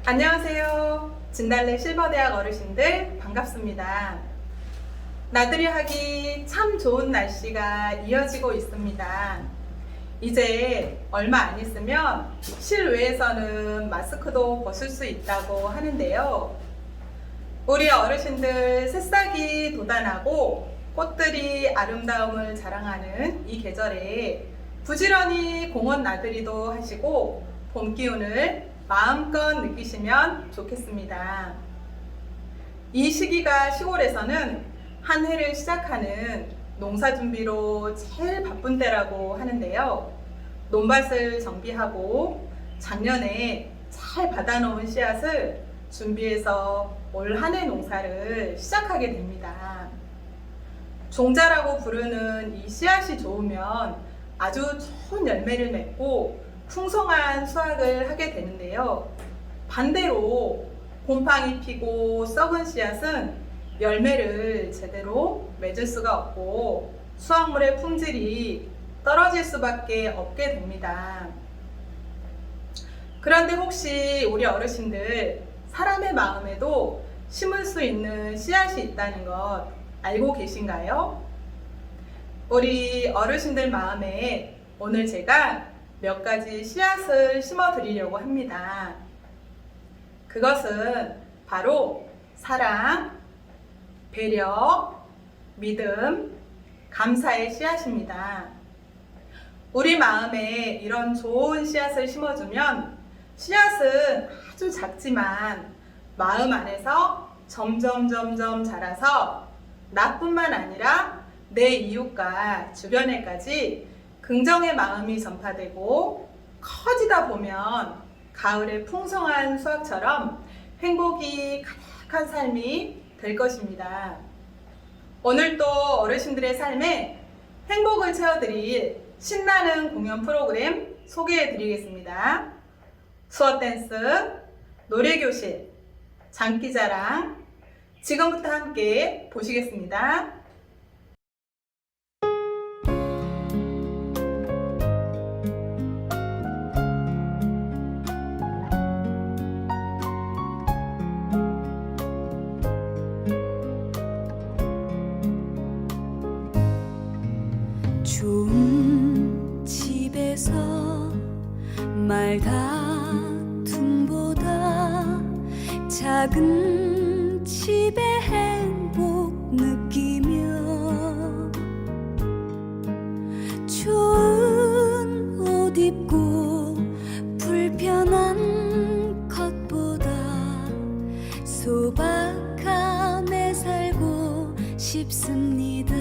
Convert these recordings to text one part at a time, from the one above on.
안녕하세요. 진달래 실버대학 어르신들 반갑습니다. 나들이 하기 참 좋은 날씨가 이어지고 있습니다. 이제 얼마 안 있으면 실외에서는 마스크도 벗을 수 있다고 하는데요. 우리 어르신들 새싹이 돋아나고 꽃들이 아름다움을 자랑하는 이 계절에 부지런히 공원 나들이도 하시고 봄 기운을 마음껏 느끼시면 좋겠습니다. 이 시기가 시골에서는 한 해를 시작하는 농사 준비로 제일 바쁜 때라고 하는데요. 논밭을 정비하고 작년에 잘 받아놓은 씨앗을 준비해서 올 한 해 농사를 시작하게 됩니다. 종자라고 부르는 이 씨앗이 좋으면 아주 좋은 열매를 맺고 풍성한 수확을 하게 되는데요. 반대로 곰팡이 피고 썩은 씨앗은 열매를 제대로 맺을 수가 없고 수확물의 품질이 떨어질 수밖에 없게 됩니다. 그런데 혹시 우리 어르신들 사람의 마음에도 심을 수 있는 씨앗이 있다는 것 알고 계신가요? 우리 어르신들 마음에 오늘 제가 몇 가지 씨앗을 심어 드리려고 합니다. 그것은 바로 사랑, 배려, 믿음, 감사의 씨앗입니다. 우리 마음에 이런 좋은 씨앗을 심어주면 씨앗은 아주 작지만 마음 안에서 점점 자라서 나뿐만 아니라 내 이웃과 주변에까지 긍정의 마음이 전파되고 커지다 보면 가을의 풍성한 수확처럼 행복이 가득한 삶이 될 것입니다. 오늘 또 어르신들의 삶에 행복을 채워드릴 신나는 공연 프로그램 소개해 드리겠습니다. 수어 댄스, 노래교실, 장기자랑 지금부터 함께 보시겠습니다. 좋은 집에서 말 다툼보다 작은 집의 행복 느끼며 좋은 옷 입고 불편한 것보다 소박함에 살고 싶습니다.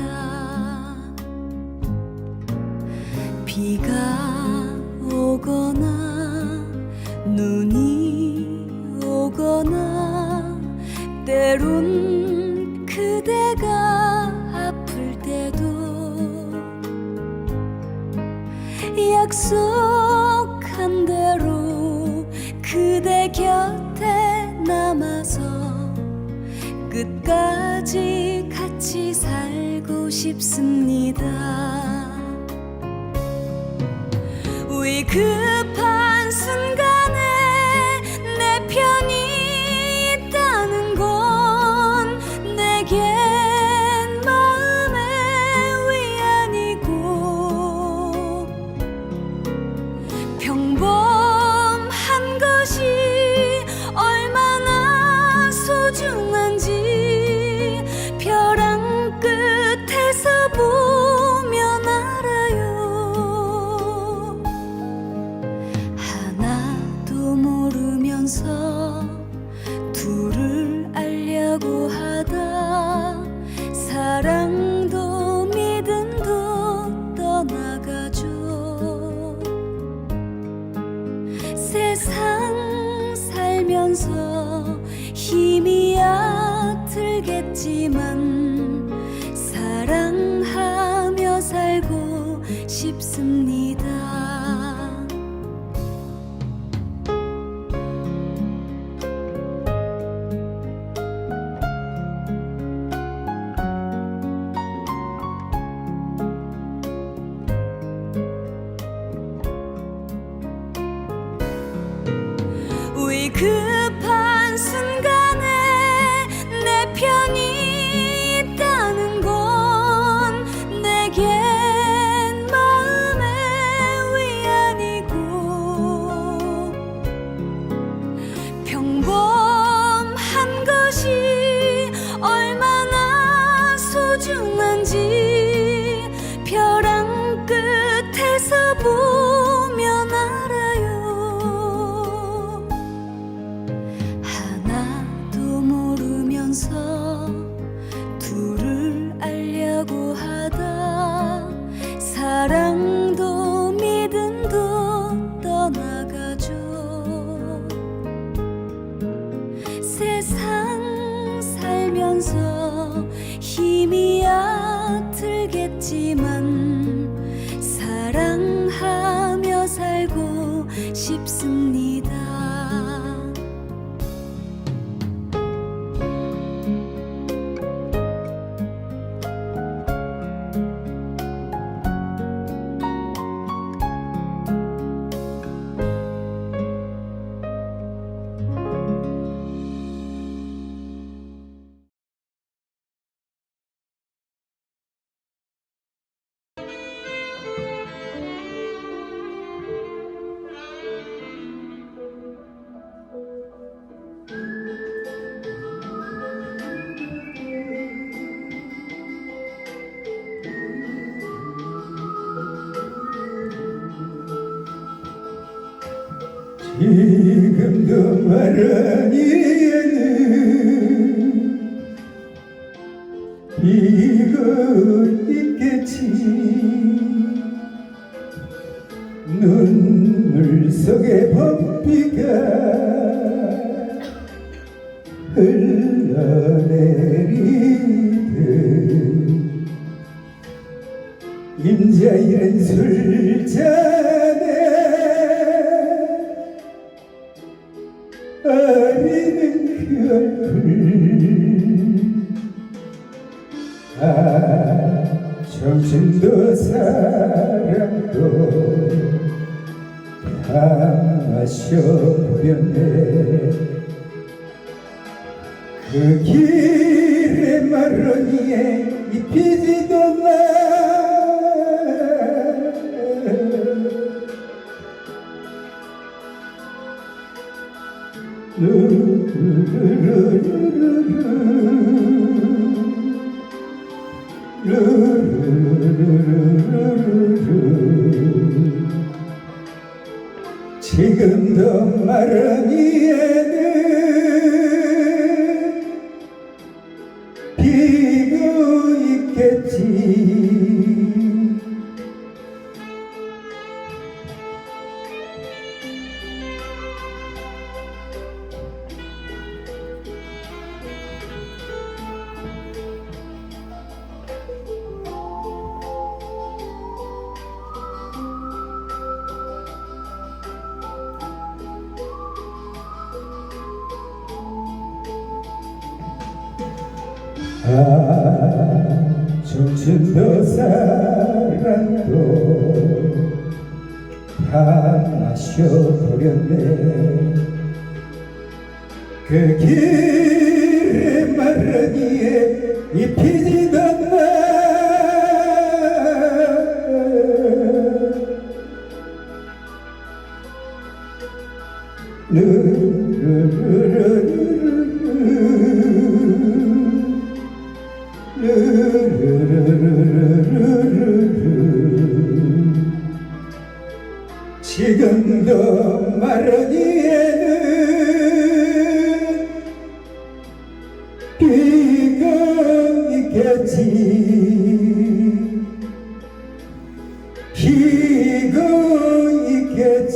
비가 오거나 눈이 오거나 때론 그대가 아플 때도 약속한 대로 그대 곁에 남아서 끝까지 같이 살고 싶습니다. 위급한 순간에 내 편이 있다는 건 내겐 마음의 위안이고 평범한 것이 얼마나 소중한지 벼랑 끝에서 보면 알아요. 둘을 알려고 하다 사랑도 믿음도 떠나가죠. 세상 살면서 힘이 들겠지만 사랑하며 살고 싶습니다. 위급한 지금도 마라니에는 비가 있겠지. 눈물 속에 봄비가 흘러내리듯 임자일은 술잔에 어리는 그 얼굴 정신도 사랑도 다 마셔버렸네. 그 길에 마로니에 입히지도 마. 지금도 마라니에는 비고 있겠지. 정신도 사랑도 다 마셔버렸네. 그 길에 마르기에 입히지도 않나. 지금도 마라니에는 비가 있겠지. 비가 있겠지.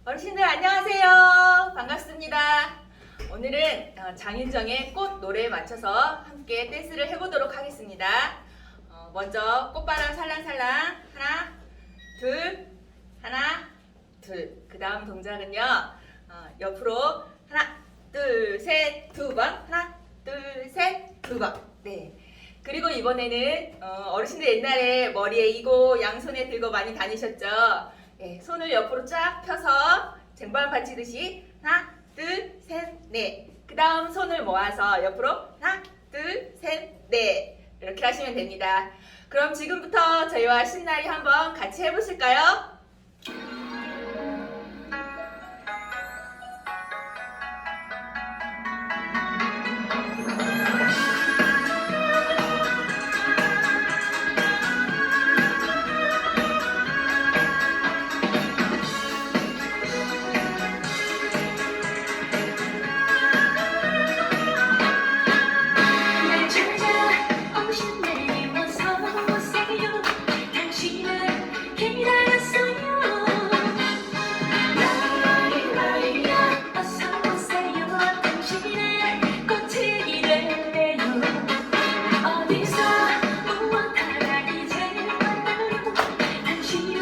어르신들 안녕하세요. 반갑습니다. 오늘은 장윤정의 꽃 노래에 맞춰서 함께 댄스를 해보도록 하겠습니다. 먼저 꽃바람 살랑살랑 하나, 둘, 하나, 둘. 그 다음 동작은요. 옆으로 하나, 둘, 셋, 두 번. 하나, 둘, 셋, 두 번. 네. 그리고 이번에는 어르신들 옛날에 머리에 이고 양손에 들고 많이 다니셨죠? 네, 손을 옆으로 쫙 펴서 쟁반 받치듯이 하나, 둘, 셋, 넷. 그 다음 손을 모아서 옆으로 하나, 둘, 셋, 넷. 이렇게 하시면 됩니다. 그럼 지금부터 저희와 신나게 한번 같이 해보실까요? 날 찾아오신 내님 어서 오세요. 당신을 기다렸어요. 라이라이야 어서 오세요. 당신의 꽃이 될래요. 어디서 무엇하다 이제 만나요. 당신을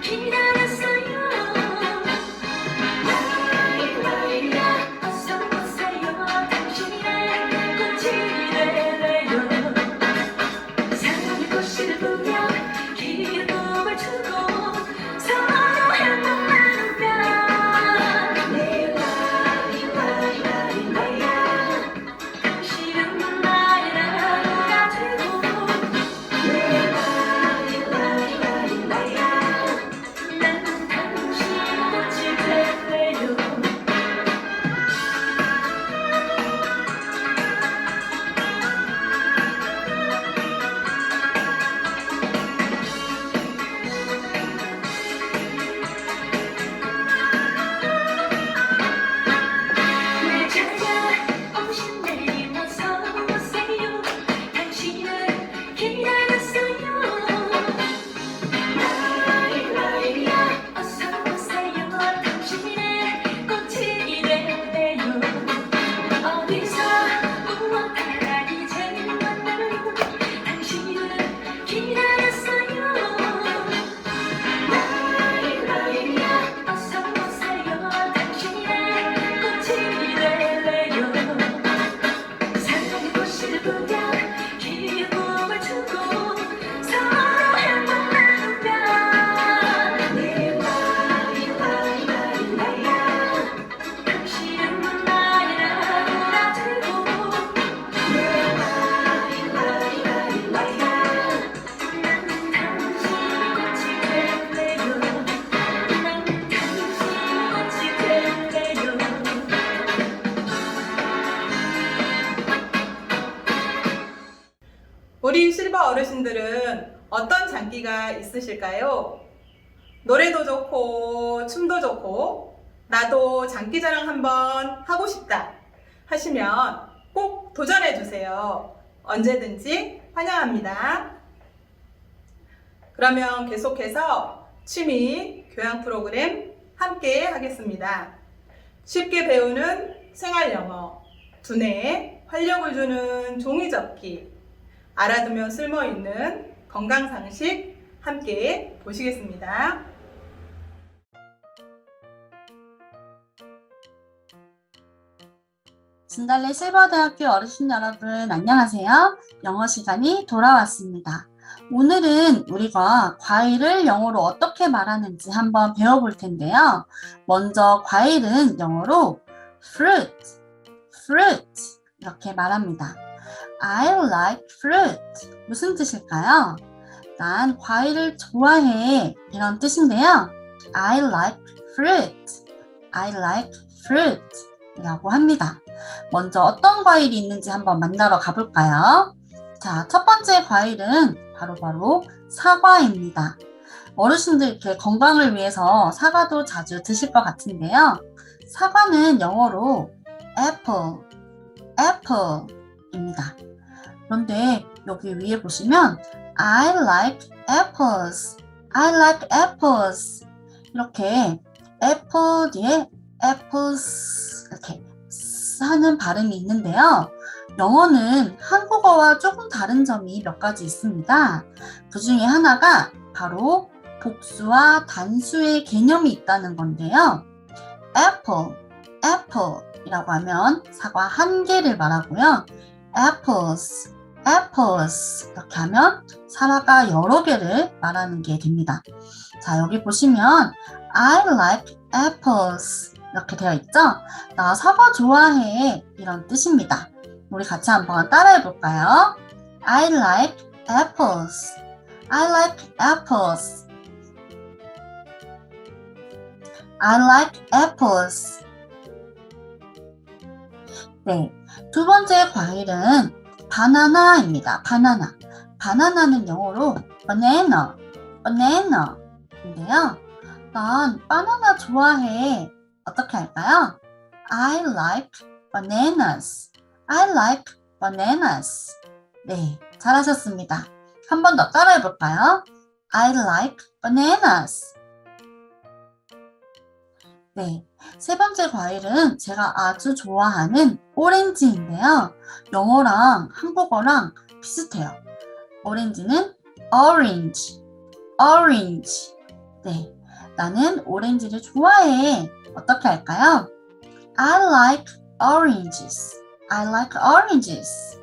기다렸어요. 라이라이야 어서 오세요. 당신의 꽃이 될래요. 사랑의 꽃을 보며 긴 꿈을 주고 서로 행복 나누며 내 라이라이라이라야 당신은 나의 나무가 되고 내 라이라이라이라야 나는 당신의 꽃이 될래요. 날 찾아오신 내님 어서 오세요. 당신을 기다렸어요. 라이라이야 어서 오세요. 당신의 꽃이 될래요. 어디서 무엇하다 이제 만나요. 당신을 기다렸어요. 라이라이야 어서 오세요. 당신의 꽃이 될래요. 사랑의 꽃을 보며 긴 꿈을 주고 서로 행복 나누며 내 라이라이라이라야 당신은 나의 나무가 되고 내 라이라이라이라야 나는 당신의 꽃이 될래요. 나는 당신의 꽃이 될래요. 우리 실버 어르신들은 어떤 장기가 있으실까요? 노래도 좋고 춤도 좋고 나도 장기자랑 한번 하고 싶다 하시면 꼭 도전해 주세요. 언제든지 환영합니다. 그러면 계속해서 취미 교양 프로그램 함께 하겠습니다. 쉽게 배우는 생활 영어, 두뇌에 활력을 주는 종이접기, 알아두면 쓸모있는 건강상식 함께 보시겠습니다. 진달래 실버대학교 어르신 여러분 안녕하세요. 영어 시간이 돌아왔습니다. 오늘은 우리가 과일을 영어로 어떻게 말하는지 한번 배워볼 텐데요. 먼저 과일은 영어로 fruit, fruit 이렇게 말합니다. I like fruit. 무슨 뜻일까요? 난 과일을 좋아해 이런 뜻인데요. I like fruit. I like fruit 이라고 합니다. 먼저 어떤 과일이 있는지 한번 만나러 가볼까요? 자, 첫 번째 과일은 바로 사과입니다. 어르신들 이렇게 건강을 위해서 사과도 자주 드실 것 같은데요. 사과는 영어로 apple, apple입니다. 그런데 여기 위에 보시면 I like apples, I like apples 이렇게 apple 뒤에 apples 이렇게 하는 발음이 있는데요. 영어는 한국어와 조금 다른 점이 몇 가지 있습니다. 그 중에 하나가 바로 복수와 단수의 개념이 있다는 건데요. apple, apple 이라고 하면 사과 한 개를 말하고요. apples, apples 이렇게 하면 사과가 여러 개를 말하는 게 됩니다. 자, 여기 보시면 I like apples 이렇게 되어 있죠? 나 사과 좋아해 이런 뜻입니다. 우리 같이 한번 따라해 볼까요? I like apples. I like apples. I like apples. 네, 두 번째 과일은 바나나입니다. 바나나. 바나나는 영어로 banana, banana인데요. 난 바나나 좋아해. 어떻게 할까요? I like bananas. I like bananas. 네, 잘하셨습니다. 한 번 더 따라해 볼까요? I like bananas. 네, 세 번째 과일은 제가 아주 좋아하는 오렌지인데요. 영어랑 한국어랑 비슷해요. 오렌지는 orange, orange. 네, 나는 오렌지를 좋아해. 어떻게 할까요? I like oranges. I like oranges.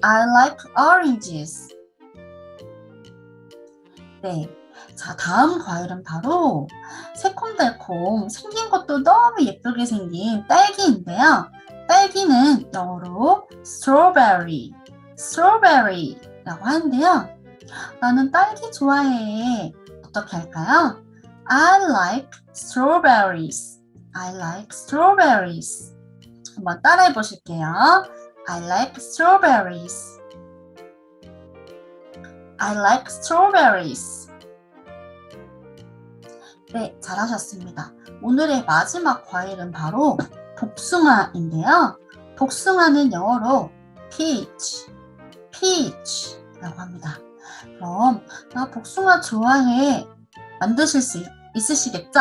I like oranges. 네. 자, 다음 과일은 바로 새콤달콤 생긴 것도 너무 예쁘게 생긴 딸기인데요. 딸기는 영어로 strawberry, strawberry라고 하는데요. 나는 딸기 좋아해. 어떻게 할까요? I like strawberries. I like strawberries. 한번 따라해 보실게요. I like strawberries. I like strawberries. 네, 잘하셨습니다. 오늘의 마지막 과일은 바로 복숭아인데요. 복숭아는 영어로 peach, peach라고 합니다. 그럼 나 복숭아 좋아해. 만드실 수 있으시겠죠?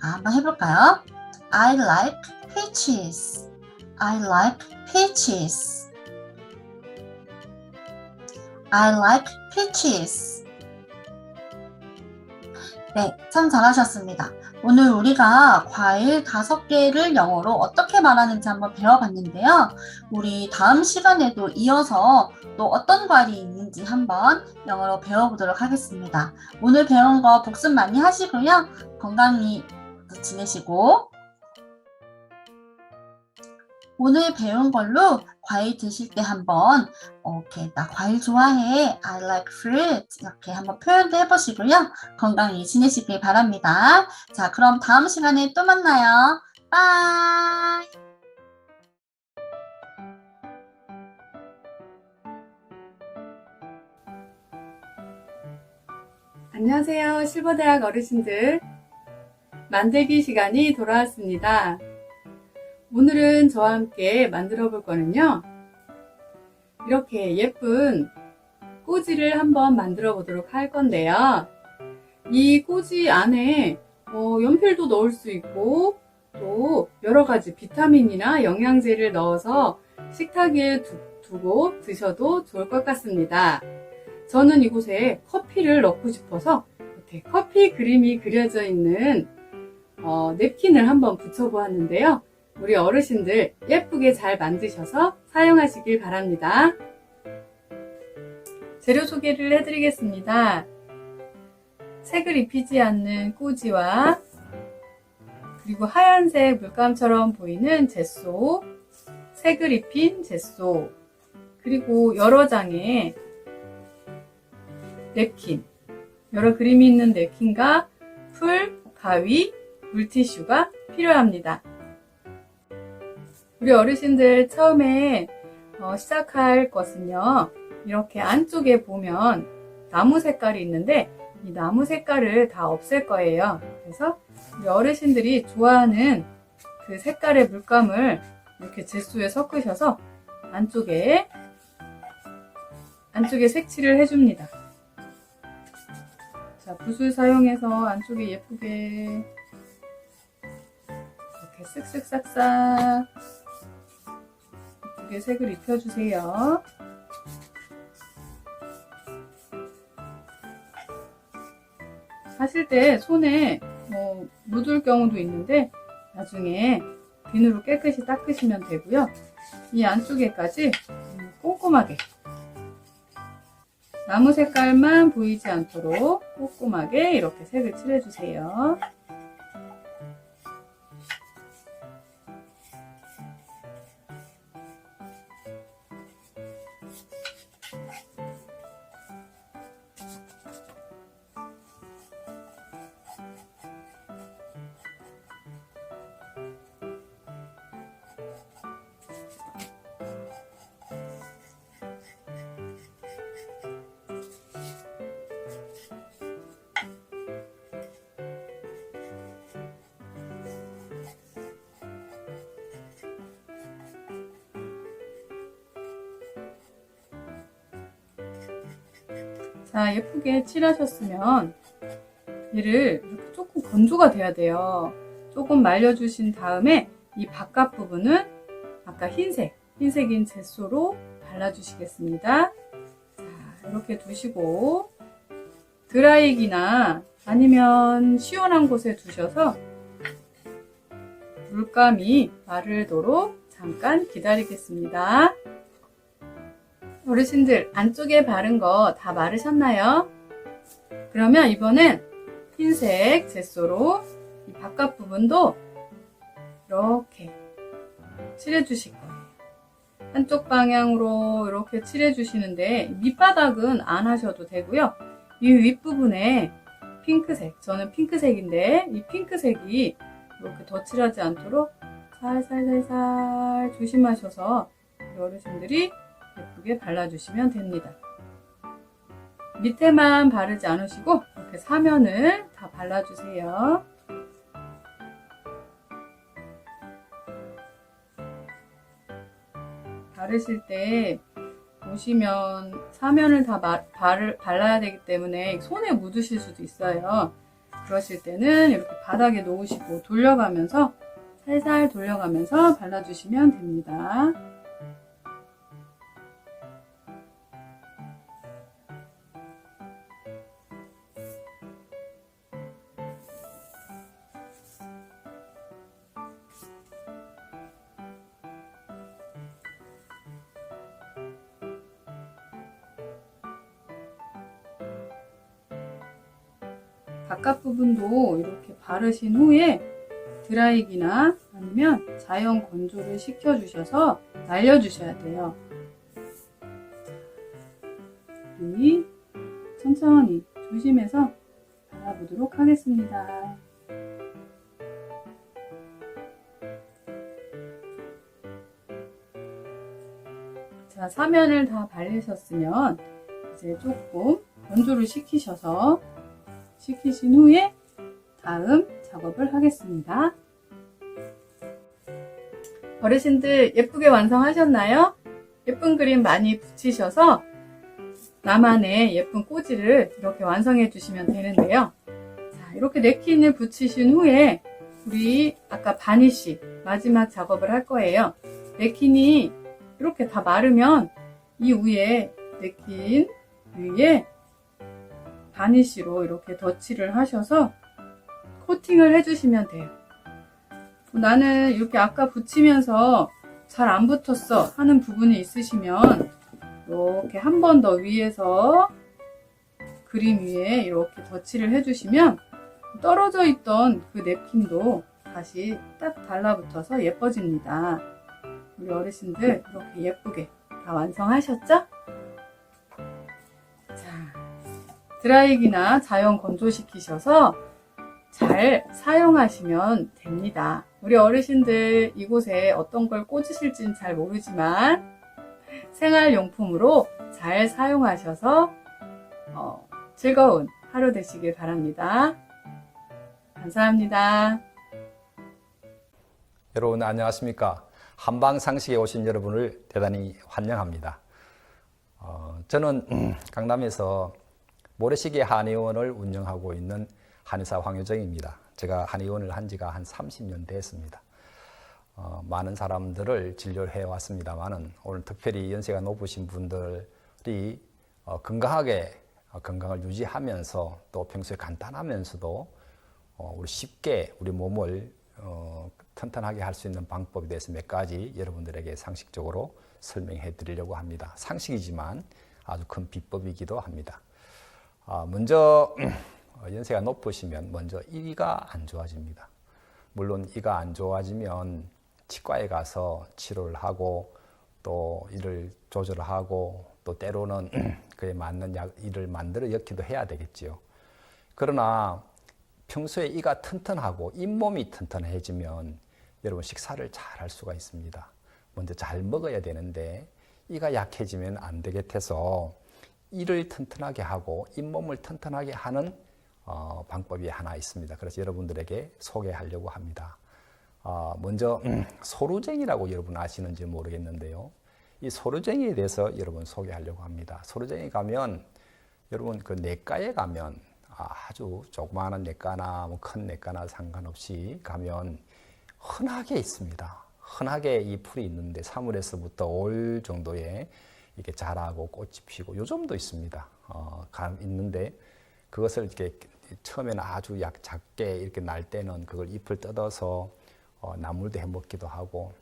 한번 해볼까요? I like peaches. I like peaches. I like peaches. 네, 참 잘하셨습니다. 오늘 우리가 과일 5개를 영어로 어떻게 말하는지 한번 배워봤는데요. 우리 다음 시간에도 이어서 또 어떤 과일이 있는지 한번 영어로 배워보도록 하겠습니다. 오늘 배운 거 복습 많이 하시고요. 건강히 지내시고 오늘 배운 걸로 과일 드실 때 한번 이렇게 나 과일 좋아해. I like fruit. 이렇게 한번 표현도 해보시고요. 건강히 지내시길 바랍니다. 자, 그럼 다음 시간에 또 만나요. 바이. 안녕하세요. 실버대학 어르신들. 만들기 시간이 돌아왔습니다. 오늘은 저와 함께 만들어 볼 거는요. 이렇게 예쁜 꼬지를 한번 만들어 보도록 할 건데요. 이 꼬지 안에 연필도 넣을 수 있고 또 여러 가지 비타민이나 영양제를 넣어서 식탁에 두고 드셔도 좋을 것 같습니다. 저는 이곳에 커피를 넣고 싶어서 이렇게 커피 그림이 그려져 있는 냅킨을 한번 붙여보았는데요. 우리 어르신들 예쁘게 잘 만드셔서 사용하시길 바랍니다. 재료 소개를 해드리겠습니다. 색을 입히지 않는 꼬지와 그리고 하얀색 물감처럼 보이는 젯소, 색을 입힌 젯소, 그리고 여러 장의 냅킨, 여러 그림이 있는 냅킨과 풀, 가위, 물티슈가 필요합니다. 우리 어르신들 처음에 시작할 것은요, 이렇게 안쪽에 보면 나무 색깔이 있는데 이 나무 색깔을 다 없앨 거예요. 그래서 우리 어르신들이 좋아하는 그 색깔의 물감을 이렇게 젯소에 섞으셔서 안쪽에 색칠을 해줍니다. 자, 붓을 사용해서 안쪽에 예쁘게 이렇게 쓱쓱 싹싹 예쁘게 색을 입혀주세요. 하실 때 손에 묻을 경우도 있는데 나중에 비누로 깨끗이 닦으시면 되고요. 이 안쪽에까지 꼼꼼하게 나무 색깔만 보이지 않도록 꼼꼼하게 이렇게 색을 칠해주세요. 자, 예쁘게 칠하셨으면 얘를 이렇게 조금 건조가 돼야 돼요. 조금 말려주신 다음에 이 바깥 부분은 아까 흰색인 젯소로 발라주시겠습니다. 자, 이렇게 두시고 드라이기나 아니면 시원한 곳에 두셔서 물감이 마르도록 잠깐 기다리겠습니다. 어르신들, 안쪽에 바른 거 다 마르셨나요? 그러면 이번엔 흰색 젯소로 이 바깥 부분도 이렇게 칠해주실 거예요. 한쪽 방향으로 이렇게 칠해주시는데 밑바닥은 안 하셔도 되고요. 이 윗부분에 핑크색, 저는 핑크색인데 이 핑크색이 이렇게 덧칠하지 않도록 살살살살 조심하셔서 어르신들이 예쁘게 발라주시면 됩니다. 밑에만 바르지 않으시고 이렇게 사면을 다 발라주세요. 바르실 때 보시면 사면을 다 발라야 되기 때문에 손에 묻으실 수도 있어요. 그러실 때는 이렇게 바닥에 놓으시고 돌려가면서 살살 돌려가면서 발라주시면 됩니다. 바깥 부분도 이렇게 바르신 후에 드라이기나 아니면 자연 건조를 시켜주셔서 말려주셔야 돼요. 우리 천천히 조심해서 발라보도록 하겠습니다. 자, 사면을 다 발리셨으면 이제 조금 건조를 시키신 후에 다음 작업을 하겠습니다. 어르신들 예쁘게 완성하셨나요? 예쁜 그림 많이 붙이셔서 나만의 예쁜 꼬지를 이렇게 완성해 주시면 되는데요. 자, 이렇게 냅킨을 붙이신 후에 우리 아까 바니쉬 마지막 작업을 할 거예요. 냅킨이 이렇게 다 마르면 이 위에 냅킨 위에 바니쉬로 이렇게 덧칠을 하셔서 코팅을 해주시면 돼요. 나는 이렇게 아까 붙이면서 잘 안 붙었어 하는 부분이 있으시면 이렇게 한 번 더 위에서 그림 위에 이렇게 덧칠을 해주시면 떨어져 있던 그 냅킨도 다시 딱 달라붙어서 예뻐집니다. 우리 어르신들 이렇게 예쁘게 다 완성하셨죠? 자, 드라이기나 자연 건조시키셔서 잘 사용하시면 됩니다. 우리 어르신들 이곳에 어떤 걸 꽂으실지는 잘 모르지만 생활용품으로 잘 사용하셔서 즐거운 하루 되시길 바랍니다. 감사합니다. 여러분 안녕하십니까? 한방상식에 오신 여러분을 대단히 환영합니다. 저는 강남에서 모래시계 한의원을 운영하고 있는 한의사 황효정입니다. 제가 한의원을 한 지가 한 30년 됐습니다. 많은 사람들을 진료를 해왔습니다만은 오늘 특별히 연세가 높으신 분들이 건강하게 건강을 유지하면서 또 평소에 간단하면서도 우리 쉽게 우리 몸을 튼튼하게 할 수 있는 방법에 대해서 몇 가지 여러분들에게 상식적으로 설명해 드리려고 합니다. 상식이지만 아주 큰 비법이기도 합니다. 먼저 연세가 높으시면 먼저 이가 안 좋아집니다. 물론 이가 안 좋아지면 치과에 가서 치료를 하고 또 이를 조절하고 또 때로는 그에 맞는 이를 만들어 넣기도 해야 되겠지요. 그러나 평소에 이가 튼튼하고 잇몸이 튼튼해지면 여러분 식사를 잘 할 수가 있습니다. 먼저 잘 먹어야 되는데 이가 약해지면 안 되겠어서 이를 튼튼하게 하고 잇몸을 튼튼하게 하는 방법이 하나 있습니다. 그래서 여러분들에게 소개하려고 합니다. 먼저 소루쟁이라고 여러분 아시는지 모르겠는데요. 이 소루쟁이에 대해서 여러분 소개하려고 합니다. 소루쟁이 가면 여러분 그 내과에 가면 아주 조그마한 내과나 큰 내과나 상관없이 가면 흔하게 있습니다. 흔하게 이 풀이 있는데 3월에서부터 5월 정도에 이렇게 자라고 꽃이 피고 요즘도 있습니다. 있는데 그것을 이렇게 처음에는 아주 작게 이렇게 날 때는 그걸 잎을 뜯어서 나물도 해 먹기도 하고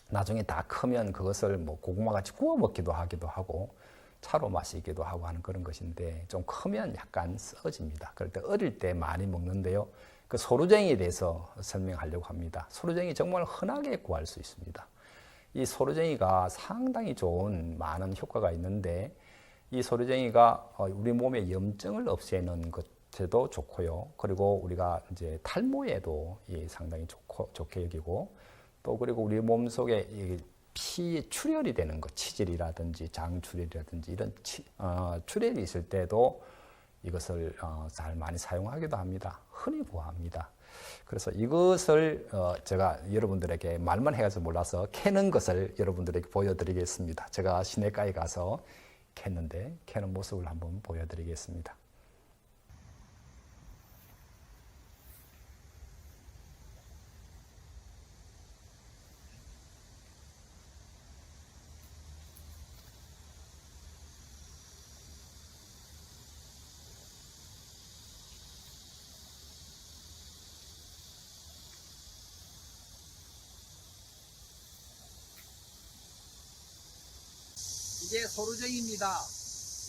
나중에 다 크면 그것을 뭐 고구마 같이 구워 먹기도 하기도 하고 차로 마시기도 하고 하는 그런 것인데 좀 크면 약간 써집니다. 그럴 때 어릴 때 많이 먹는데요. 그 소루쟁이에 대해서 설명하려고 합니다. 소루쟁이 정말 흔하게 구할 수 있습니다. 이 소루쟁이가 상당히 좋은 많은 효과가 있는데 이 소루쟁이가 우리 몸의 염증을 없애는 것에도 좋고요. 그리고 우리가 이제 탈모에도 상당히 좋게 여기고 또 그리고 우리 몸 속에 피 출혈이 되는 것, 치질이라든지 장출혈이라든지 이런 출혈이 있을 때도 이것을 잘 많이 사용하기도 합니다. 흔히 구합니다. 그래서 이것을 제가 여러분들에게 말만 해가지고 몰라서 캐는 것을 여러분들에게 보여드리겠습니다. 제가 시내가에 가서 캐는 모습을 한번 보여드리겠습니다. 이게 소루쟁이입니다.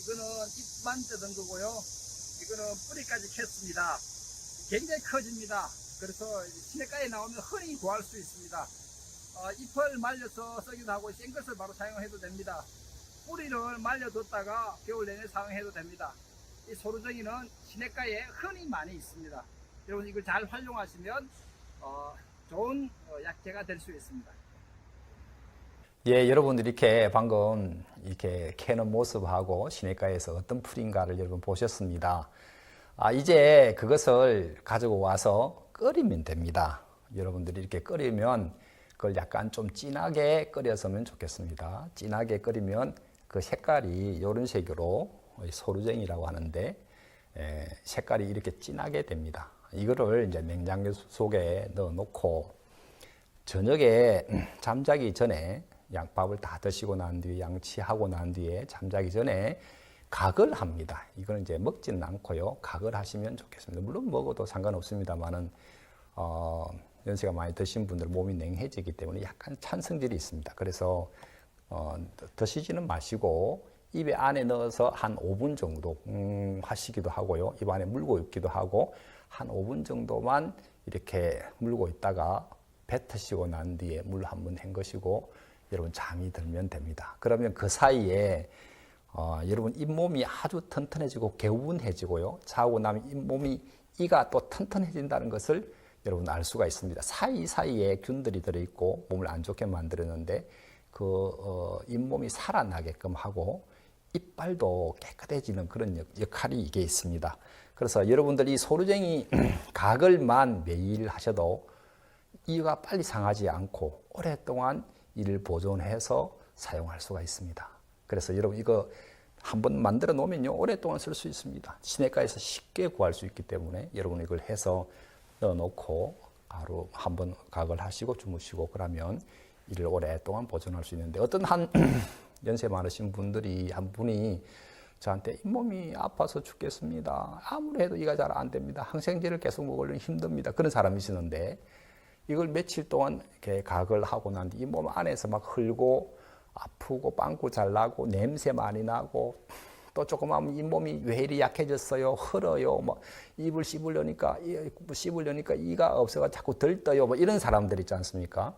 이거는 잎만 뜯은 거고요. 이거는 뿌리까지 캤습니다. 굉장히 커집니다. 그래서 시내가에 나오면 흔히 구할 수 있습니다. 잎을 말려서 쓰기도 하고 생것을 바로 사용해도 됩니다. 뿌리를 말려뒀다가 겨울 내내 사용해도 됩니다. 이 소루쟁이는 시내가에 흔히 많이 있습니다. 여러분 이걸 잘 활용하시면 좋은 약재가 될 수 있습니다. 예, 여러분들 이렇게 방금 이렇게 캐는 모습하고 시내가에서 어떤 풀인가를 여러분 보셨습니다. 이제 그것을 가지고 와서 끓이면 됩니다. 여러분들이 이렇게 끓이면 그걸 약간 좀 진하게 끓였으면 좋겠습니다. 진하게 끓이면 그 색깔이 이런 색으로 소루쟁이라고 하는데 색깔이 이렇게 진하게 됩니다. 이거를 이제 냉장고 속에 넣어 놓고 저녁에 잠자기 전에 밥을 다 드시고 난 뒤에 양치하고 난 뒤에 잠자기 전에 각을 합니다. 이거는 이제 먹지는 않고요. 각을 하시면 좋겠습니다. 물론 먹어도 상관없습니다만은 연세가 많이 드신 분들 몸이 냉해지기 때문에 약간 찬 성질이 있습니다. 그래서 드시지는 마시고 입에 안에 넣어서 한 5분 정도 하시기도 하고요. 입 안에 물고 있기도 하고 한 5분 정도만 이렇게 물고 있다가 뱉으시고 난 뒤에 물 한 번 헹구시고 여러분 잠이 들면 됩니다. 그러면 그 사이에 여러분 잇몸이 아주 튼튼해지고 개운해지고요. 자고 나면 이가 또 튼튼해진다는 것을 여러분 알 수가 있습니다. 사이사이에 균들이 들어있고 몸을 안 좋게 만들었는데 그 잇몸이 살아나게끔 하고 이빨도 깨끗해지는 그런 역할이 이게 있습니다. 그래서 여러분들 이 소루쟁이 가글만 매일 하셔도 이가 빨리 상하지 않고 오랫동안 이를 보존해서 사용할 수가 있습니다. 그래서 여러분 이거 한번 만들어 놓으면요 오랫동안 쓸 수 있습니다. 시내가에서 쉽게 구할 수 있기 때문에 여러분 이걸 해서 넣어놓고 하루 한번 각을 하시고 주무시고 그러면 이를 오랫동안 보존할 수 있는데 어떤 한 연세 많으신 분들이 한 분이 저한테 잇몸이 아파서 죽겠습니다. 아무리 해도 이가 잘 안 됩니다. 항생제를 계속 먹으려니 힘듭니다. 그런 사람이시는데 이걸 며칠 동안 이렇게 각을 하고 난 뒤 이 몸 안에서 막 흘고 아프고 빵꾸 잘 나고 냄새 많이 나고 또 조금 하면 잇몸이 왜 이리 약해졌어요? 흘어요. 뭐 입을 씹으려니까 이가 없어가 자꾸 들떠요. 뭐 이런 사람들 있지 않습니까?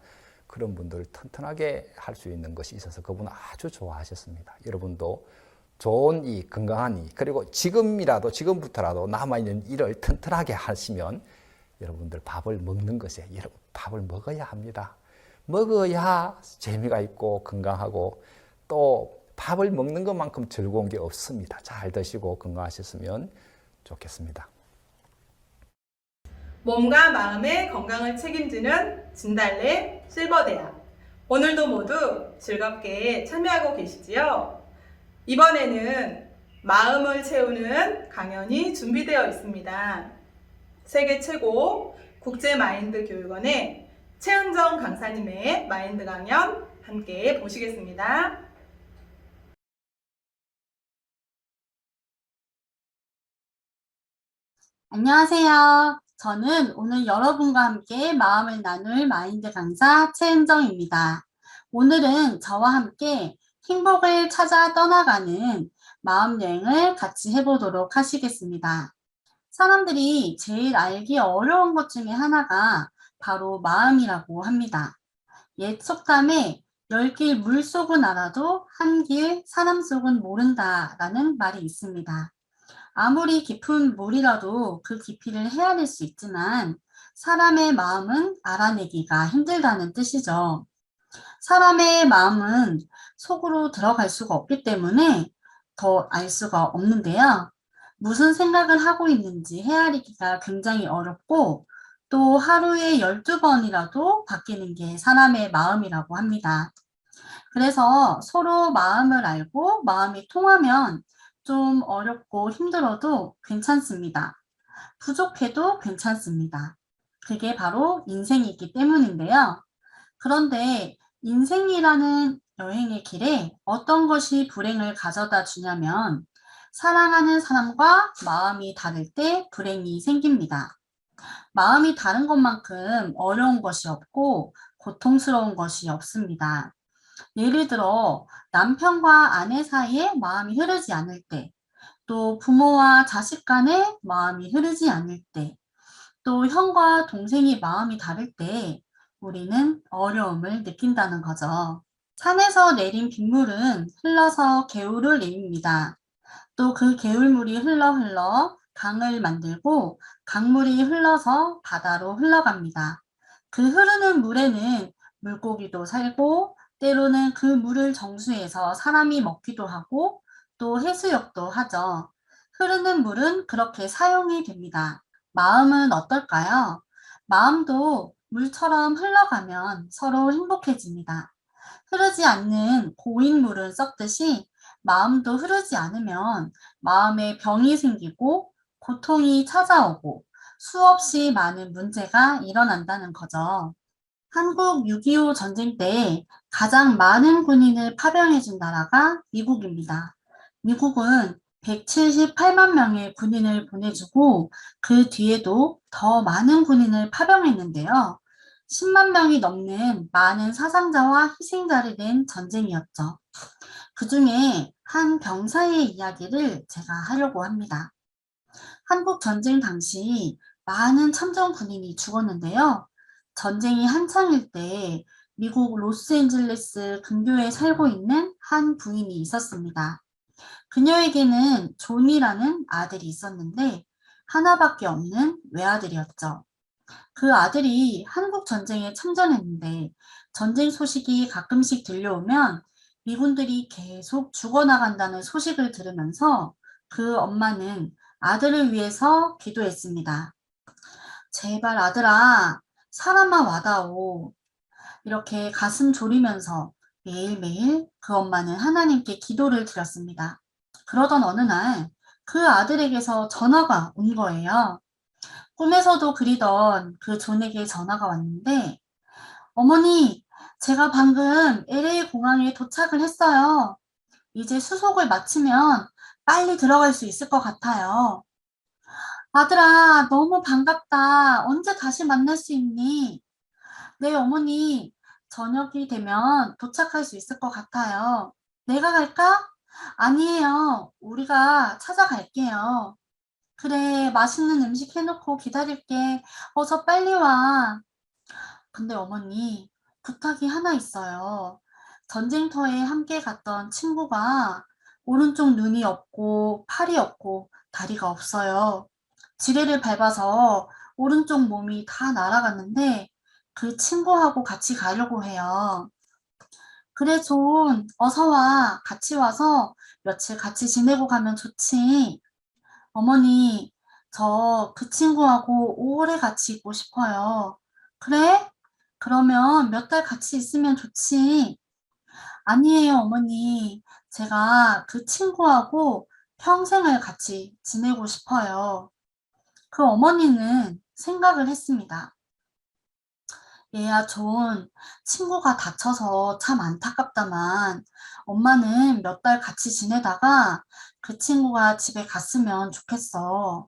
그런 분들을 튼튼하게 할 수 있는 것이 있어서 그분은 아주 좋아하셨습니다. 여러분도 좋은 이, 건강한 이, 그리고 지금부터라도 남아있는 이를 튼튼하게 하시면 여러분들 밥을 먹는 것에 여러분 밥을 먹어야 합니다. 먹어야 재미가 있고 건강하고 또 밥을 먹는 것만큼 즐거운 게 없습니다. 잘 드시고 건강하셨으면 좋겠습니다. 몸과 마음의 건강을 책임지는 진달래 실버대학. 오늘도 모두 즐겁게 참여하고 계시지요? 이번에는 마음을 채우는 강연이 준비되어 있습니다. 세계 최고 국제마인드 교육원의 최은정 강사님의 마인드 강연 함께 보시겠습니다. 안녕하세요. 저는 오늘 여러분과 함께 마음을 나눌 마인드 강사 최은정입니다. 오늘은 저와 함께 행복을 찾아 떠나가는 마음 여행을 같이 해보도록 하시겠습니다. 사람들이 제일 알기 어려운 것 중에 하나가 바로 마음이라고 합니다. 옛 속담에 10길 물속은 알아도 한 길 사람 속은 모른다라는 말이 있습니다. 아무리 깊은 물이라도 그 깊이를 헤아릴 수 있지만 사람의 마음은 알아내기가 힘들다는 뜻이죠. 사람의 마음은 속으로 들어갈 수가 없기 때문에 더 알 수가 없는데요. 무슨 생각을 하고 있는지 헤아리기가 굉장히 어렵고 또 하루에 12번이라도 바뀌는 게 사람의 마음이라고 합니다. 그래서 서로 마음을 알고 마음이 통하면 좀 어렵고 힘들어도 괜찮습니다. 부족해도 괜찮습니다. 그게 바로 인생이기 때문인데요. 그런데 인생이라는 여행의 길에 어떤 것이 불행을 가져다 주냐면 사랑하는 사람과 마음이 다를 때 불행이 생깁니다. 마음이 다른 것만큼 어려운 것이 없고 고통스러운 것이 없습니다. 예를 들어 남편과 아내 사이에 마음이 흐르지 않을 때, 또 부모와 자식 간에 마음이 흐르지 않을 때, 또 형과 동생이 마음이 다를 때 우리는 어려움을 느낀다는 거죠. 산에서 내린 빗물은 흘러서 개울을 내립니다. 또 그 개울물이 흘러 강을 만들고 강물이 흘러서 바다로 흘러갑니다. 그 흐르는 물에는 물고기도 살고 때로는 그 물을 정수해서 사람이 먹기도 하고 또 해수욕도 하죠. 흐르는 물은 그렇게 사용이 됩니다. 마음은 어떨까요? 마음도 물처럼 흘러가면 서로 행복해집니다. 흐르지 않는 고인 물은 썩듯이 마음도 흐르지 않으면 마음에 병이 생기고 고통이 찾아오고 수없이 많은 문제가 일어난다는 거죠. 한국 6.25 전쟁 때 가장 많은 군인을 파병해준 나라가 미국입니다. 미국은 178만 명의 군인을 보내주고 그 뒤에도 더 많은 군인을 파병했는데요. 10만 명이 넘는 많은 사상자와 희생자를 낸 전쟁이었죠. 그 중에 한 병사의 이야기를 제가 하려고 합니다. 한국 전쟁 당시 많은 참전 군인이 죽었는데요. 전쟁이 한창일 때 미국 로스앤젤레스 근교에 살고 있는 한 부인이 있었습니다. 그녀에게는 존이라는 아들이 있었는데 하나밖에 없는 외아들이었죠. 그 아들이 한국 전쟁에 참전했는데 전쟁 소식이 가끔씩 들려오면 미군들이 계속 죽어나간다는 소식을 들으면서 그 엄마는 아들을 위해서 기도했습니다. 제발 아들아, 살아만 와다오. 이렇게 가슴 졸이면서 매일매일 그 엄마는 하나님께 기도를 드렸습니다. 그러던 어느 날 그 아들에게서 전화가 온 거예요. 꿈에서도 그리던 그 존에게 전화가 왔는데, 어머니, 제가 방금 LA 공항에 도착을 했어요. 이제 수속을 마치면 빨리 들어갈 수 있을 것 같아요. 아들아, 너무 반갑다. 언제 다시 만날 수 있니? 네, 어머니, 저녁이 되면 도착할 수 있을 것 같아요. 내가 갈까? 아니에요. 우리가 찾아갈게요. 그래, 맛있는 음식 해놓고 기다릴게. 어서 빨리 와. 근데 어머니, 부탁이 하나 있어요. 전쟁터에 함께 갔던 친구가 오른쪽 눈이 없고 팔이 없고 다리가 없어요. 지뢰를 밟아서 오른쪽 몸이 다 날아갔는데 그 친구하고 같이 가려고 해요. 그래, 존, 어서 와. 같이 와서 며칠 같이 지내고 가면 좋지. 어머니, 저 그 친구하고 오래 같이 있고 싶어요. 그래? 그러면 몇 달 같이 있으면 좋지. 아니에요, 어머니. 제가 그 친구하고 평생을 같이 지내고 싶어요. 그 어머니는 생각을 했습니다. 얘야, 존, 친구가 다쳐서 참 안타깝다만 엄마는 몇 달 같이 지내다가 그 친구가 집에 갔으면 좋겠어.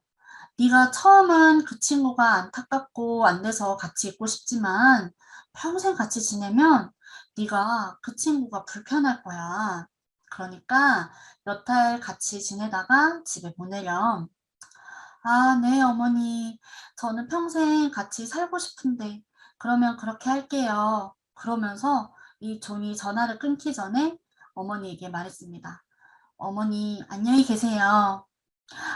네가 처음은 그 친구가 안타깝고 안 돼서 같이 있고 싶지만 평생 같이 지내면 네가 그 친구가 불편할 거야. 그러니까 몇 달 같이 지내다가 집에 보내렴. 아, 네, 어머니. 저는 평생 같이 살고 싶은데 그러면 그렇게 할게요. 그러면서 이 존이 전화를 끊기 전에 어머니에게 말했습니다. 어머니, 안녕히 계세요.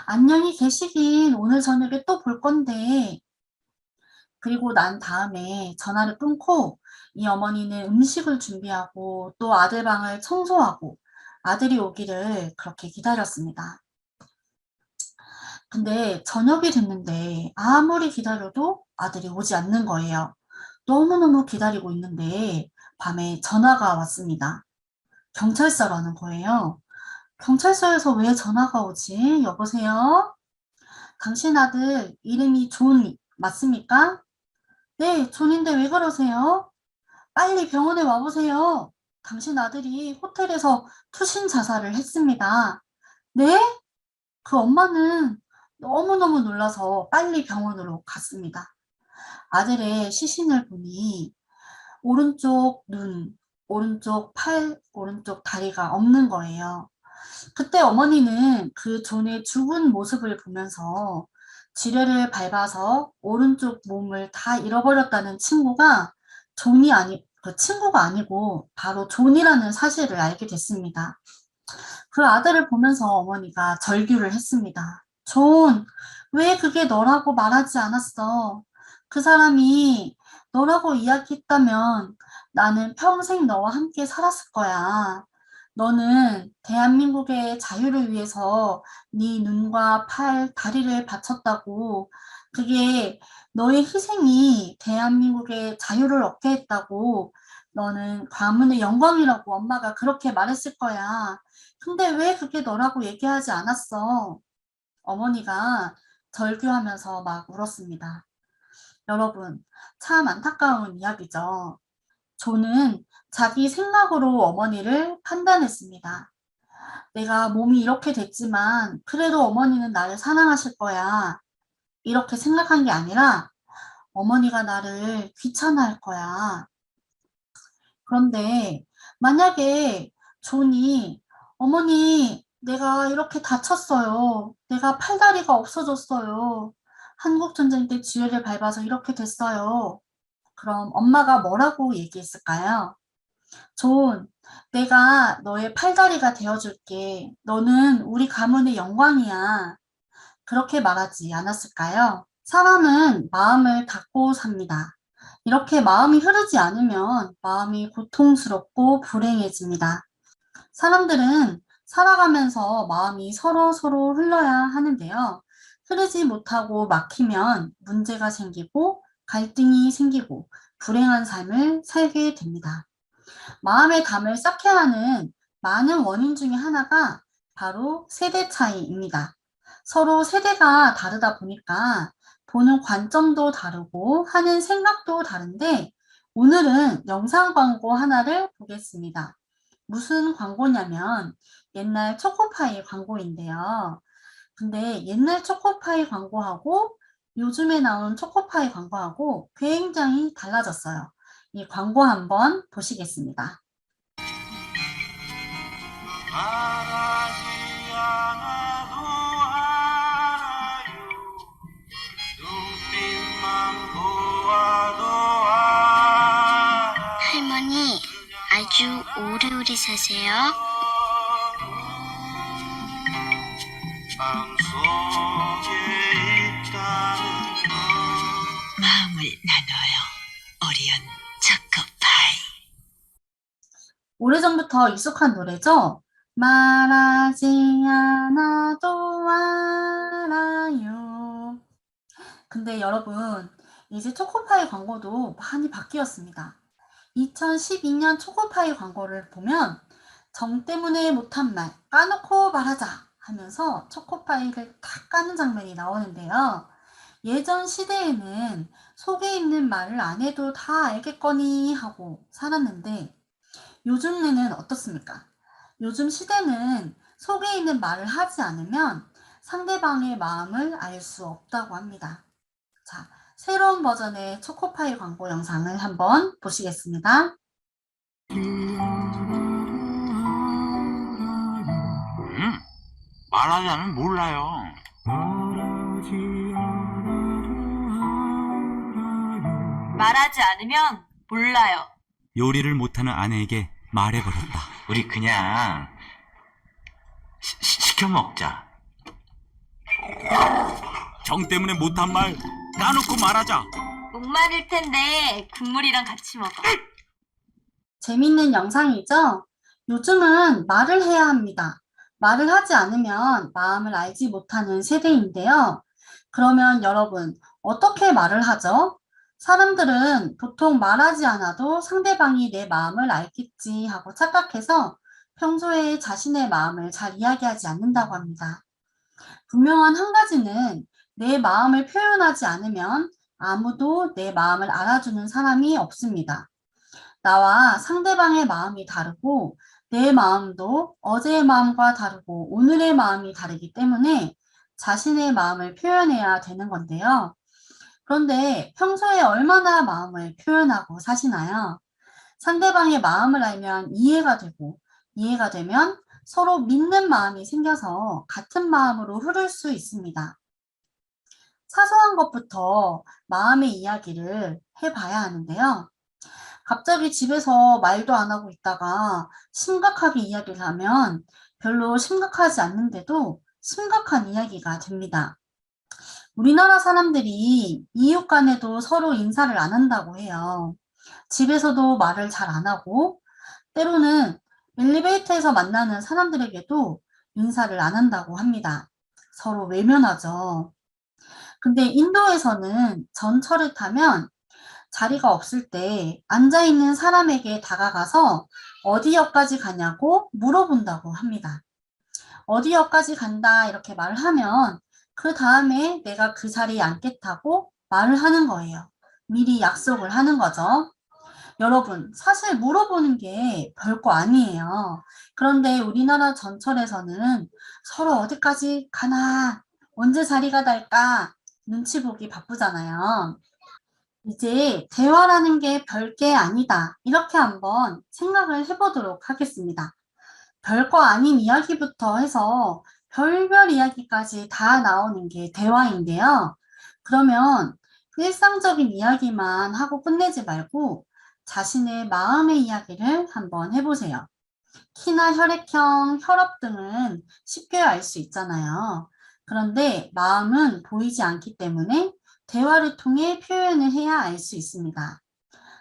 안녕히 계시긴 오늘 저녁에 또 볼 건데. 그리고 난 다음에 전화를 끊고 이 어머니는 음식을 준비하고 또 아들 방을 청소하고 아들이 오기를 그렇게 기다렸습니다. 근데 저녁이 됐는데 아무리 기다려도 아들이 오지 않는 거예요. 너무너무 기다리고 있는데 밤에 전화가 왔습니다. 경찰서라는 거예요. 경찰서에서 왜 전화가 오지? 여보세요? 당신 아들 이름이 존 맞습니까? 네, 존인데 왜 그러세요? 빨리 병원에 와보세요. 당신 아들이 호텔에서 투신 자살을 했습니다. 네? 그 엄마는 너무너무 놀라서 빨리 병원으로 갔습니다. 아들의 시신을 보니 오른쪽 눈, 오른쪽 팔, 오른쪽 다리가 없는 거예요. 그때 어머니는 그 존의 죽은 모습을 보면서 지뢰를 밟아서 오른쪽 몸을 다 잃어버렸다는 친구가 그 친구가 아니고 바로 존이라는 사실을 알게 됐습니다. 그 아들을 보면서 어머니가 절규를 했습니다. 존, 왜 그게 너라고 말하지 않았어? 그 사람이 너라고 이야기했다면 나는 평생 너와 함께 살았을 거야. 너는 대한민국의 자유를 위해서 네 눈과 팔, 다리를 바쳤다고. 그게 너의 희생이 대한민국의 자유를 얻게 했다고. 너는 가문의 영광이라고 엄마가 그렇게 말했을 거야. 근데 왜 그게 너라고 얘기하지 않았어? 어머니가 절규하면서 막 울었습니다. 여러분, 참 안타까운 이야기죠. 존은 자기 생각으로 어머니를 판단했습니다. 내가 몸이 이렇게 됐지만 그래도 어머니는 나를 사랑하실 거야. 이렇게 생각한 게 아니라 어머니가 나를 귀찮아할 거야. 그런데 만약에 존이 어머니, 내가 이렇게 다쳤어요. 내가 팔다리가 없어졌어요. 한국전쟁 때 지뢰를 밟아서 이렇게 됐어요. 그럼 엄마가 뭐라고 얘기했을까요? 존, 내가 너의 팔다리가 되어줄게. 너는 우리 가문의 영광이야. 그렇게 말하지 않았을까요? 사람은 마음을 닫고 삽니다. 이렇게 마음이 흐르지 않으면 마음이 고통스럽고 불행해집니다. 사람들은 살아가면서 마음이 서로 흘러야 하는데요. 흐르지 못하고 막히면 문제가 생기고 갈등이 생기고 불행한 삶을 살게 됩니다. 마음의 담을 쌓게 하는 많은 원인 중에 하나가 바로 세대 차이입니다. 서로 세대가 다르다 보니까 보는 관점도 다르고 하는 생각도 다른데 오늘은 영상 광고 하나를 보겠습니다. 무슨 광고냐면 옛날 초코파이 광고인데요. 근데 옛날 초코파이 광고하고 요즘에 나온 초코파이 광고하고 굉장히 달라졌어요. 이 광고 한번 보시겠습니다. 말하지 않아도 알아요. 눈빛만 보아도 알아요. 할머니, 아주 오래오래 사세요. 마음속에 있다는 걸. 마음을 나눠요. 오리온 초코파이. 오래전부터 익숙한 노래죠? 말하지 않아도 알아요. 근데 여러분, 이제 초코파이 광고도 많이 바뀌었습니다. 2012년 초코파이 광고를 보면 정 때문에 못한 말 까놓고 말하자 하면서 초코파이를 탁 까는 장면이 나오는데요. 예전 시대에는 속에 있는 말을 안 해도 다 알겠거니 하고 살았는데 요즘에는 어떻습니까? 요즘 시대는 속에 있는 말을 하지 않으면 상대방의 마음을 알 수 없다고 합니다. 자, 새로운 버전의 초코파이 광고 영상을 한번 보시겠습니다. 말하지 않으면 몰라요. 말하지 않으면 몰라요. 요리를 못하는 아내에게 말해버렸다. 우리 그냥 시켜 먹자. 정 때문에 못한 말 까놓고 말하자. 목마를 텐데 국물이랑 같이 먹어. 재밌는 영상이죠? 요즘은 말을 해야 합니다. 말을 하지 않으면 마음을 알지 못하는 세대인데요. 그러면 여러분, 어떻게 말을 하죠? 사람들은 보통 말하지 않아도 상대방이 내 마음을 알겠지 하고 착각해서 평소에 자신의 마음을 잘 이야기하지 않는다고 합니다. 분명한 한 가지는 내 마음을 표현하지 않으면 아무도 내 마음을 알아주는 사람이 없습니다. 나와 상대방의 마음이 다르고 내 마음도 어제의 마음과 다르고 오늘의 마음이 다르기 때문에 자신의 마음을 표현해야 되는 건데요. 그런데 평소에 얼마나 마음을 표현하고 사시나요? 상대방의 마음을 알면 이해가 되고 이해가 되면 서로 믿는 마음이 생겨서 같은 마음으로 흐를 수 있습니다. 사소한 것부터 마음의 이야기를 해봐야 하는데요. 갑자기 집에서 말도 안 하고 있다가 심각하게 이야기를 하면 별로 심각하지 않는데도 심각한 이야기가 됩니다. 우리나라 사람들이 이웃 간에도 서로 인사를 안 한다고 해요. 집에서도 말을 잘 안 하고 때로는 엘리베이터에서 만나는 사람들에게도 인사를 안 한다고 합니다. 서로 외면하죠. 근데 인도에서는 전철을 타면 자리가 없을 때 앉아있는 사람에게 다가가서 어디 역까지 가냐고 물어본다고 합니다. 어디 역까지 간다 이렇게 말을 하면 그 다음에 내가 그 자리에 앉겠다고 말을 하는 거예요. 미리 약속을 하는 거죠. 여러분, 사실 물어보는 게 별거 아니에요. 그런데 우리나라 전철에서는 서로 어디까지 가나, 언제 자리가 날까 눈치 보기 바쁘잖아요. 이제 대화라는 게 별게 아니다. 이렇게 한번 생각을 해보도록 하겠습니다. 별거 아닌 이야기부터 해서 별별 이야기까지 다 나오는 게 대화인데요. 그러면 일상적인 이야기만 하고 끝내지 말고 자신의 마음의 이야기를 한번 해보세요. 키나 혈액형, 혈압 등은 쉽게 알 수 있잖아요. 그런데 마음은 보이지 않기 때문에 대화를 통해 표현을 해야 알 수 있습니다.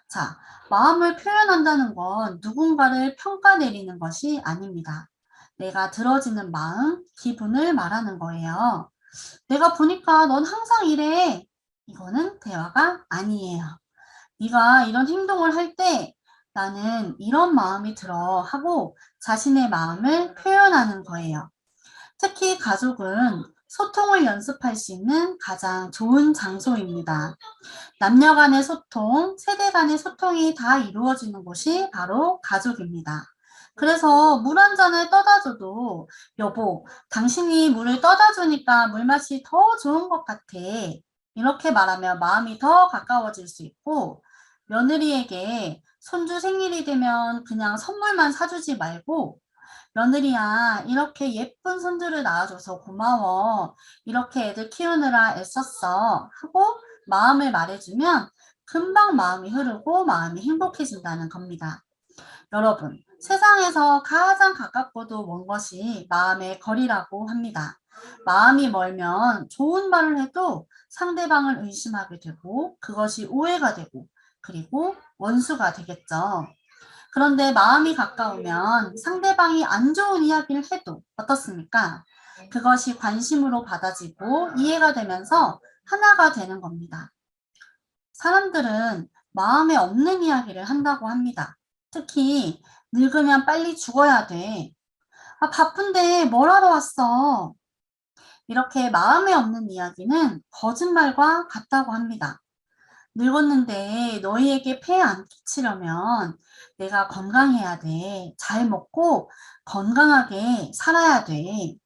자, 마음을 표현한다는 건 누군가를 평가 내리는 것이 아닙니다. 내가 들어지는 마음, 기분을 말하는 거예요. 내가 보니까 넌 항상 이래. 이거는 대화가 아니에요. 네가 이런 행동을 할 때 나는 이런 마음이 들어 하고 자신의 마음을 표현하는 거예요. 특히 가족은 소통을 연습할 수 있는 가장 좋은 장소입니다. 남녀 간의 소통, 세대 간의 소통이 다 이루어지는 곳이 바로 가족입니다. 그래서 물 한 잔을 떠다 줘도 여보, 당신이 물을 떠다 주니까 물맛이 더 좋은 것 같아. 이렇게 말하면 마음이 더 가까워질 수 있고, 며느리에게 손주 생일이 되면 그냥 선물만 사주지 말고, 며느리야, 이렇게 예쁜 손주를 낳아줘서 고마워. 이렇게 애들 키우느라 애썼어. 하고 마음을 말해주면 금방 마음이 흐르고 마음이 행복해진다는 겁니다. 여러분, 세상에서 가장 가깝고도 먼 것이 마음의 거리라고 합니다. 마음이 멀면 좋은 말을 해도 상대방을 의심하게 되고 그것이 오해가 되고 그리고 원수가 되겠죠. 그런데 마음이 가까우면 상대방이 안 좋은 이야기를 해도 어떻습니까? 그것이 관심으로 받아지고 이해가 되면서 하나가 되는 겁니다. 사람들은 마음에 없는 이야기를 한다고 합니다. 특히 늙으면 빨리 죽어야 돼. 아, 바쁜데 뭘 하러 왔어? 이렇게 마음에 없는 이야기는 거짓말과 같다고 합니다. 늙었는데 너희에게 폐해 안 끼치려면 내가 건강해야 돼. 잘 먹고 건강하게 살아야 돼.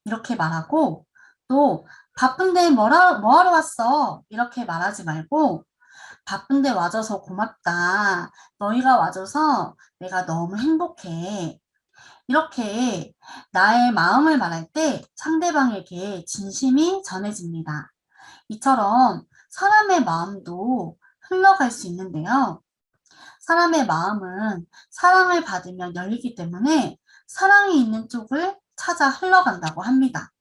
이렇게 말하고 또 바쁜데 뭐하러 왔어? 이렇게 말하지 말고 바쁜데 와줘서 고맙다. 너희가 와줘서 내가 너무 행복해. 이렇게 나의 마음을 말할 때 상대방에게 진심이 전해집니다. 이처럼 사람의 마음도 흘러갈 수 있는데요. 사람의 마음은 사랑을 받으면 열리기 때문에 사랑이 있는 쪽을 찾아 흘러간다고 합니다.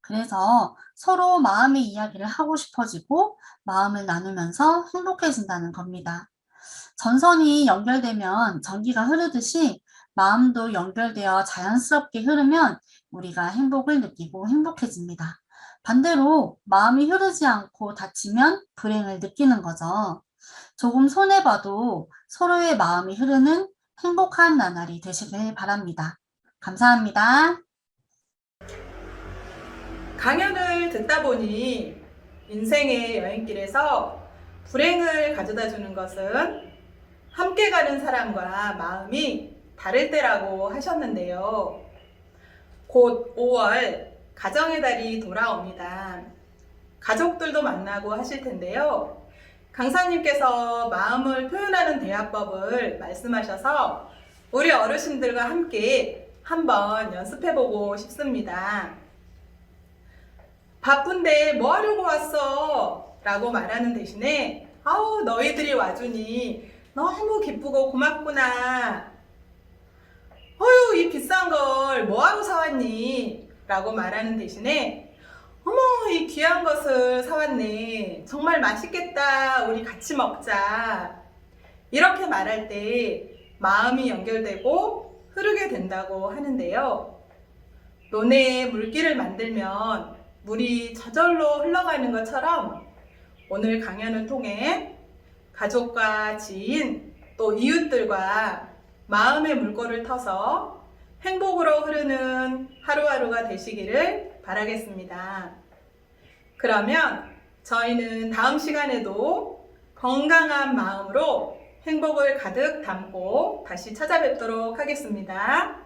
그래서 서로 마음의 이야기를 하고 싶어지고 마음을 나누면서 행복해진다는 겁니다. 전선이 연결되면 전기가 흐르듯이 마음도 연결되어 자연스럽게 흐르면 우리가 행복을 느끼고 행복해집니다. 반대로 마음이 흐르지 않고 다치면 불행을 느끼는 거죠. 조금 손해봐도 서로의 마음이 흐르는 행복한 나날이 되시길 바랍니다. 감사합니다. 강연을 듣다 보니 인생의 여행길에서 불행을 가져다 주는 것은 함께 가는 사람과 마음이 다를 때라고 하셨는데요. 곧 5월 가정의 달이 돌아옵니다. 가족들도 만나고 하실 텐데요. 강사님께서 마음을 표현하는 대화법을 말씀하셔서 우리 어르신들과 함께 한번 연습해보고 싶습니다. 바쁜데 뭐 하려고 왔어? 라고 말하는 대신에 아우 너희들이 와주니 너무 기쁘고 고맙구나. 어휴 이 비싼 걸 뭐하러 사왔니? 라고 말하는 대신에 어머 이 귀한 것을 사왔네. 정말 맛있겠다. 우리 같이 먹자. 이렇게 말할 때 마음이 연결되고 흐르게 된다고 하는데요. 논에 물길을 만들면 물이 저절로 흘러가는 것처럼 오늘 강연을 통해 가족과 지인 또 이웃들과 마음의 물꼬를 터서 행복으로 흐르는 하루하루가 되시기를 바라겠습니다. 그러면 저희는 다음 시간에도 건강한 마음으로 행복을 가득 담고 다시 찾아뵙도록 하겠습니다.